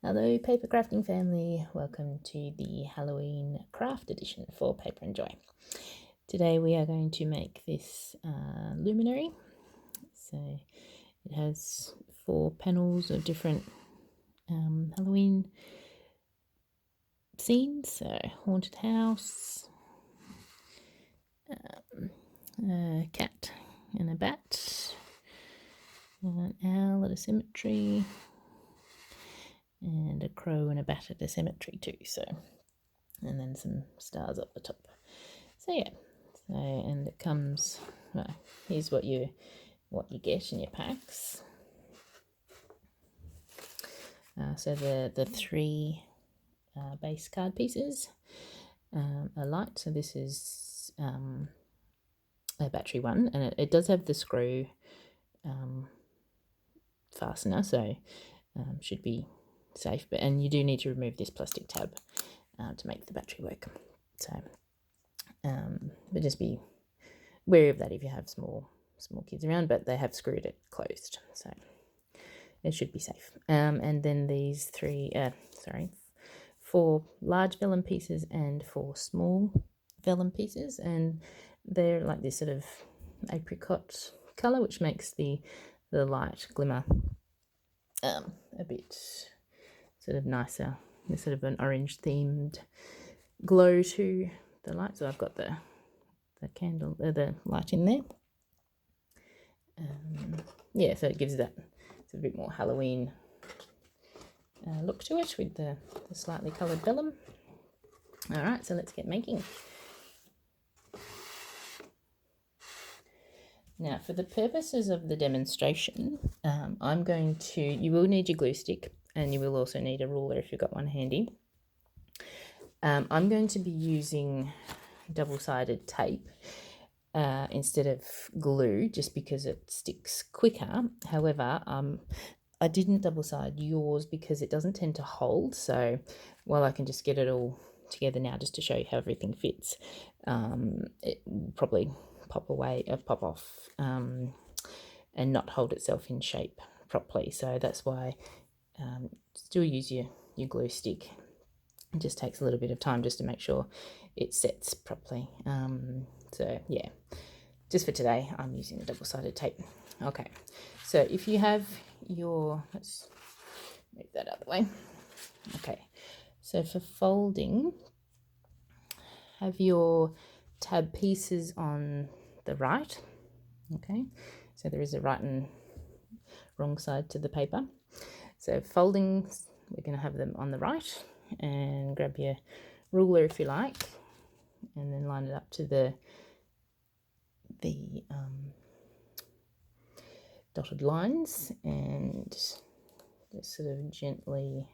Hello paper crafting family, welcome to the Halloween craft edition for Paper and Joy. Today we are going to make this luminary. So it has 4 panels of different Halloween scenes. So haunted house, a cat and a bat, an owl at a cemetery, and a crow and a bat at a cemetery too. So, and then some stars up the top. So yeah, and it comes. Well, here's what you get in your packs. So the 3 base card pieces are light. So this is a battery one, and it does have the screw fastener, so should be safe. And you do need to remove this plastic tab to make the battery work. So, but just be wary of that if you have small kids around. But they have screwed it closed, so it should be safe. And then these 4 large vellum pieces and 4 small vellum pieces, and they're like this sort of apricot colour, which makes the light glimmer a bit sort of nicer. There's sort of an orange themed glow to the light. So I've got the candle, the light in there. Yeah, so it gives that a bit more Halloween look to it with the slightly coloured vellum. All right, so let's get making. Now, for the purposes of the demonstration, you will need your glue stick, and you will also need a ruler if you've got one handy. I'm going to be using double-sided tape instead of glue, just because it sticks quicker. However, I didn't double-side yours because it doesn't tend to hold. So while I can just get it all together now just to show you how everything fits, it will probably pop off and not hold itself in shape properly. So that's why still use your glue stick. It just takes a little bit of time just to make sure it sets properly. So yeah, just for today I'm using the double-sided tape. Okay, so if you have let's move that out of the way. Okay, so for folding, have your tab pieces on the right. Okay, so there is a right and wrong side to the paper. So folding, we're going to have them on the right, and grab your ruler if you like, and then line it up to the dotted lines, and just sort of gently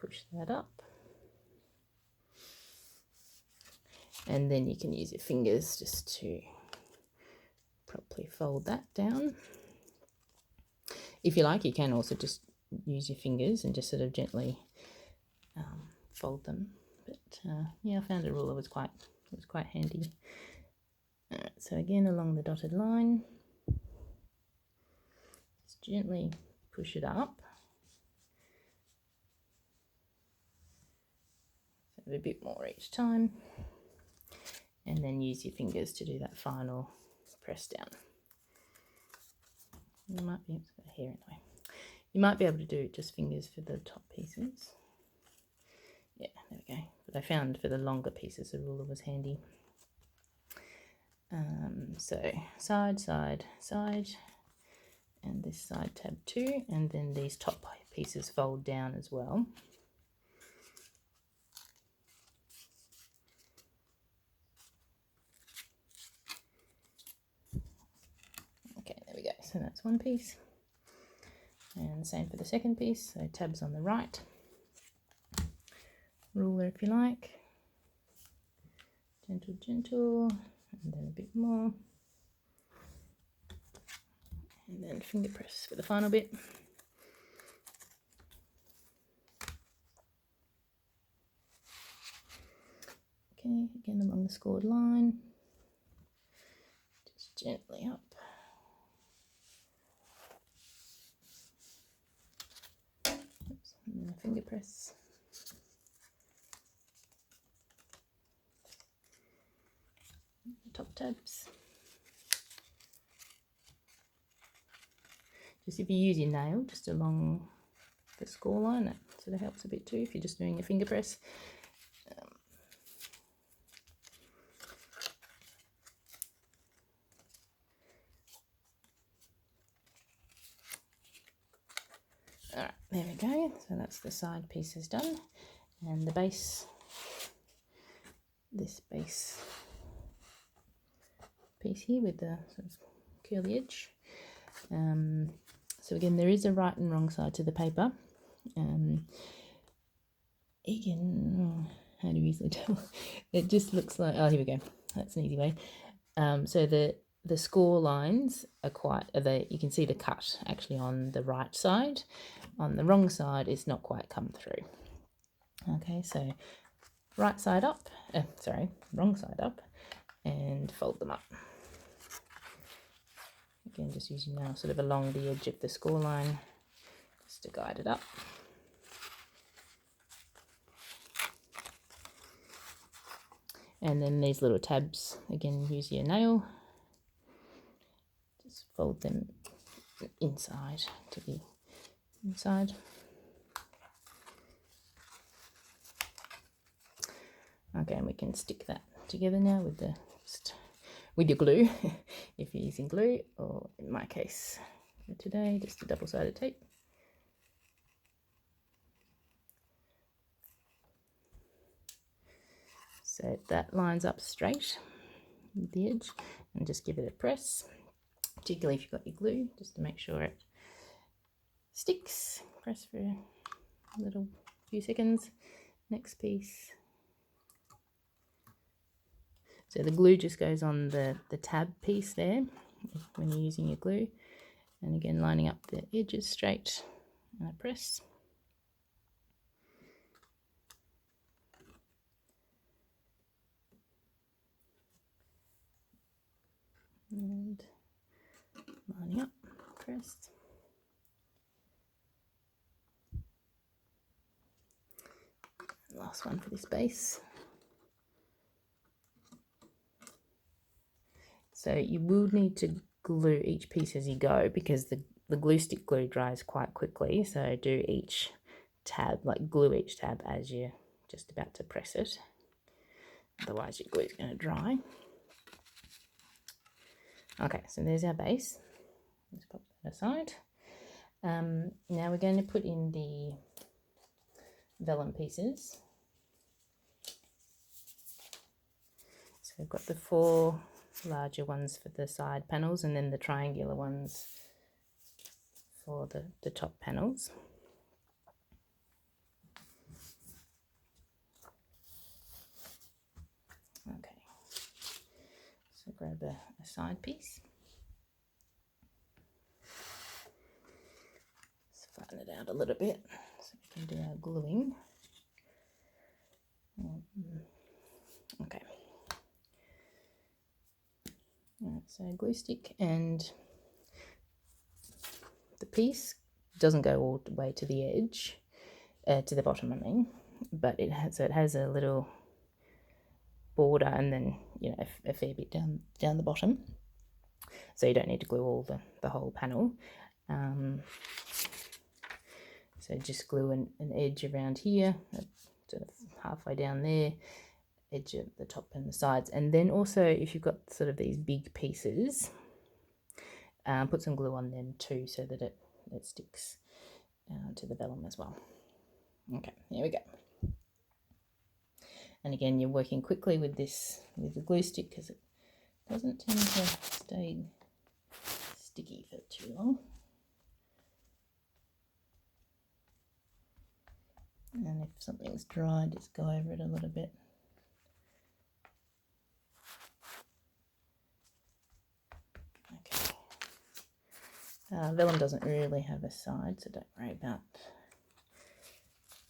push that up. And then you can use your fingers just to properly fold that down. If you like, you can also just use your fingers and just sort of gently fold them. But yeah, I found a ruler was quite handy. So again, along the dotted line, just gently push it up. So a bit more each time. And then use your fingers to do that final press down. You might be here anyway. You might be able to do just fingers for the top pieces. Yeah, there we go. But I found for the longer pieces the ruler was handy. So side, side, side, and this side tab too, and then these top pieces fold down as well. Okay, there we go. So that's one piece. And same for the second piece. So tabs on the right. Ruler if you like. Gentle, gentle, and then a bit more. And then finger press for the final bit. Okay, again along the scored line. Just gently up. Oops, and then a finger press. Top tabs. Just if you use your nail just along the score line, that sort of helps a bit too if you're just doing a finger press. Alright, there we go. So that's the side pieces done. And the base, this base piece here with the sort of curly edge. So again, there is a right and wrong side to the paper. Again, how do you easily tell? It just looks like, oh, here we go. That's an easy way. So the score lines are you can see the cut actually on the right side. On the wrong side, it's not quite come through. Okay, so right side up, wrong side up, and fold them up. Again, just using now sort of along the edge of the score line just to guide it up. And then these little tabs, again, use your nail. Just fold them inside to the inside. Okay, and we can stick that together now with your glue, if you're using glue, or in my case for today, just a double-sided tape. So that lines up straight with the edge, and just give it a press, particularly if you've got your glue, just to make sure it sticks. Press for a little few seconds. Next piece. So the glue just goes on the tab piece there when you're using your glue. And again, lining up the edges straight, and I press. And lining up, press. Last one for this base. So you will need to glue each piece as you go, because the glue stick glue dries quite quickly. So do each tab, like glue each tab as you're just about to press it. Otherwise your glue is going to dry. Okay, so there's our base. Let's pop that aside. Now we're going to put in the vellum pieces. So we've got the 4 larger ones for the side panels, and then the triangular ones for the top panels. Okay, so grab a side piece. Let's flatten it out a little bit so we can do our gluing. Okay. Right, so glue stick, and the piece doesn't go all the way to the edge, to the bottom I mean, but it has a little border, and then a fair bit down the bottom, so you don't need to glue all the whole panel. So just glue an edge around here, sort of halfway down there, edge at the top and the sides. And then also, if you've got sort of these big pieces, put some glue on them too, so that it sticks to the vellum as well. Okay, here we go. And again, you're working quickly with the glue stick, because it doesn't tend to stay sticky for too long. And if something's dry, just go over it a little bit. Okay. Vellum doesn't really have a side, so don't worry about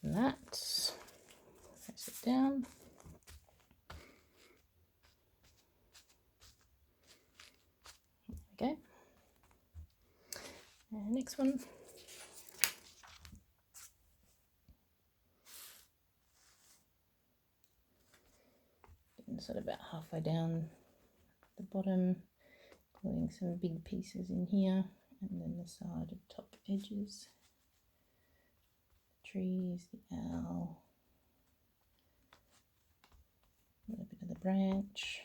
that. Press it down. There we go. And next one. and sort of about halfway down the bottom, gluing some big pieces in here, and then the side and top edges, the trees, the owl, a little bit of the branch.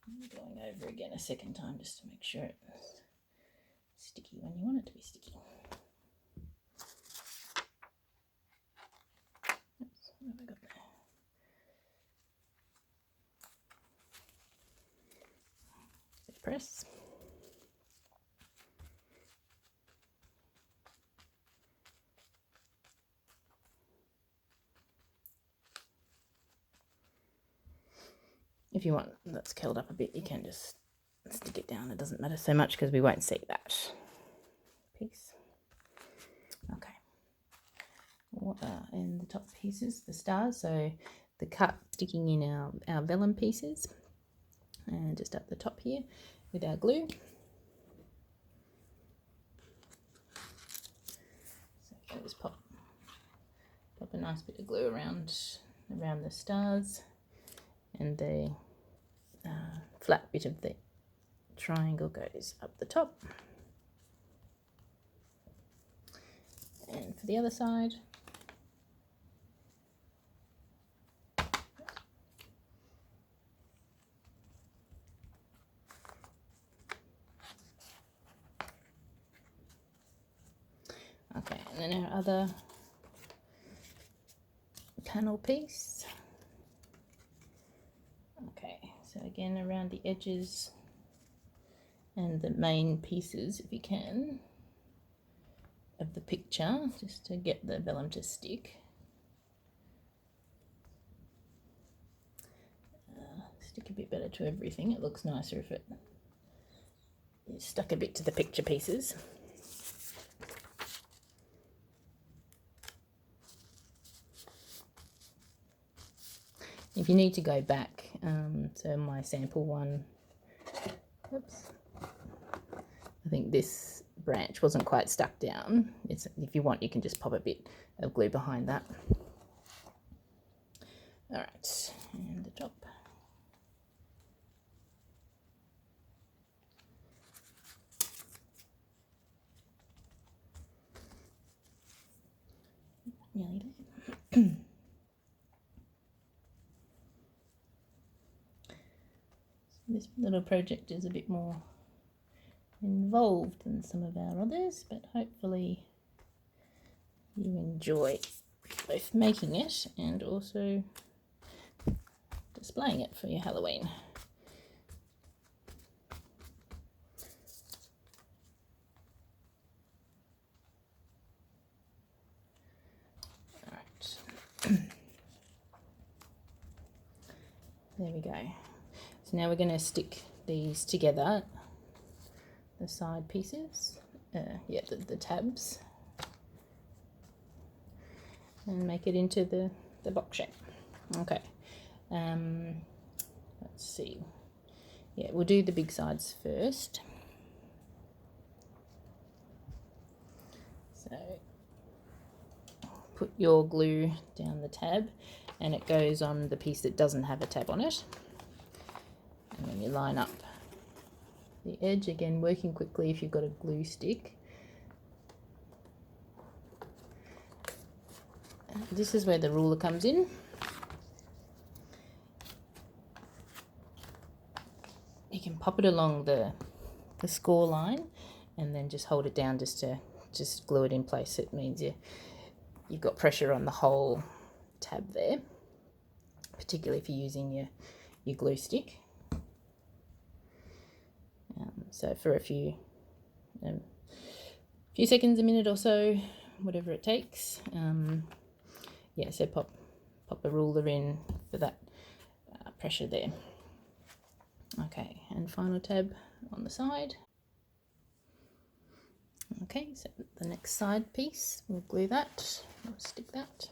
I'm going over again a second time just to make sure it's sticky when you want it to be sticky. Oops, what have I got there? Press. If you want that's curled up a bit, you can just stick it down. It doesn't matter so much because we won't see that piece. Okay. And the top pieces, the stars, so the cut sticking in our vellum pieces, and just up the top here with our glue. So just pop a nice bit of glue around the stars, and the flat bit of the triangle goes up the top. And for the other side, okay, and then our other panel piece. Okay, so again around the edges and the main pieces, if you can, of the picture, just to get the vellum to stick. Stick a bit better to everything. It looks nicer if it is stuck a bit to the picture pieces. If you need to go back, so my sample one, oops, I think this branch wasn't quite stuck down. If you want, you can just pop a bit of glue behind that. All right, and the top. Nearly there. This little project is a bit more involved than some of our others, but hopefully you enjoy both making it and also displaying it for your Halloween. All right. There we go. So now we're going to stick these together, the side pieces, the tabs, and make it into the box shape. Okay, let's see. Yeah, we'll do the big sides first. So put your glue down the tab, and it goes on the piece that doesn't have a tab on it. And then you line up the edge, again working quickly if you've got a glue stick. And this is where the ruler comes in. You can pop it along the score line and then just hold it down just to glue it in place. It means you've got pressure on the whole tab there, particularly if you're using your glue stick. So for a few seconds, a minute or so, whatever it takes. Yeah, so pop a ruler in for that pressure there. Okay, and final tab on the side. Okay, so the next side piece, we'll glue that, we'll stick that.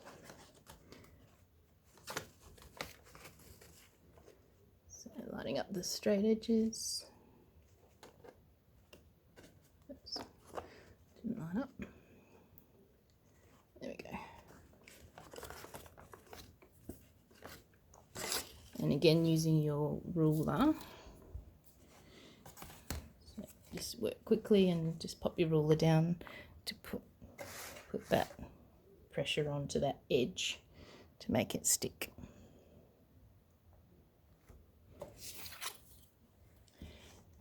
So lining up the straight edges. Oops, didn't line up. There we go. And again, using your ruler, so just work quickly and just pop your ruler down to put that pressure onto that edge to make it stick.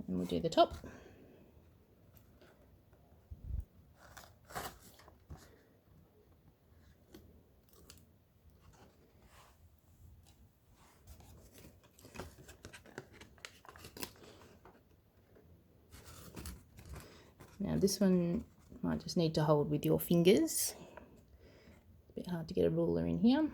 And we'll do the top. Now this one might just need to hold with your fingers. It's a bit hard to get a ruler in here.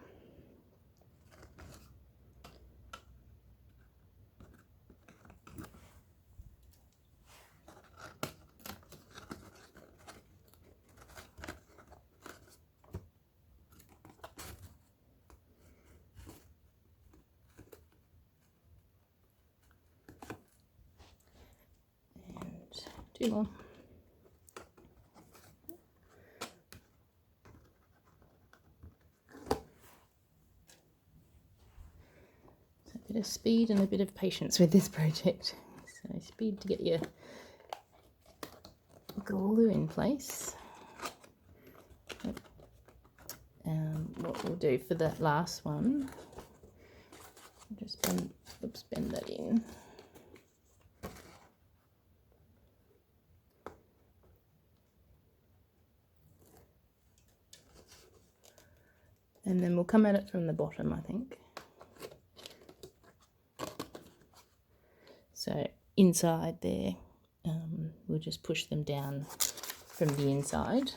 And 2 more. A bit of speed and a bit of patience with this project. So speed to get your glue in place. What we'll do for that last one, just bend that in. And then we'll come at it from the bottom, I think. So inside there, we'll just push them down from the inside.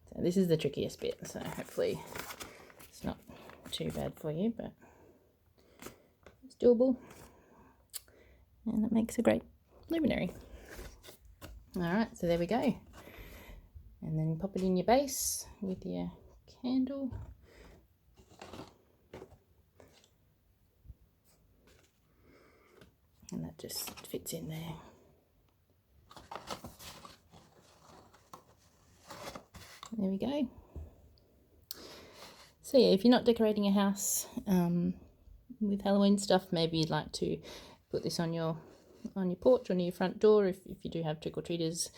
So this is the trickiest bit, so hopefully it's not too bad for you, but it's doable. And it makes a great luminary. All right, so there we go. And then pop it in your base with your candle. And that just fits in there. There we go. So yeah, if you're not decorating a house with Halloween stuff, maybe you'd like to put this on your porch or near your front door if you do have trick-or-treaters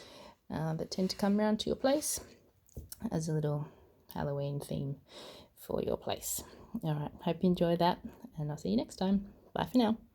that tend to come around to your place as a little Halloween theme for your place. All right, hope you enjoy that, and I'll see you next time. Bye for now.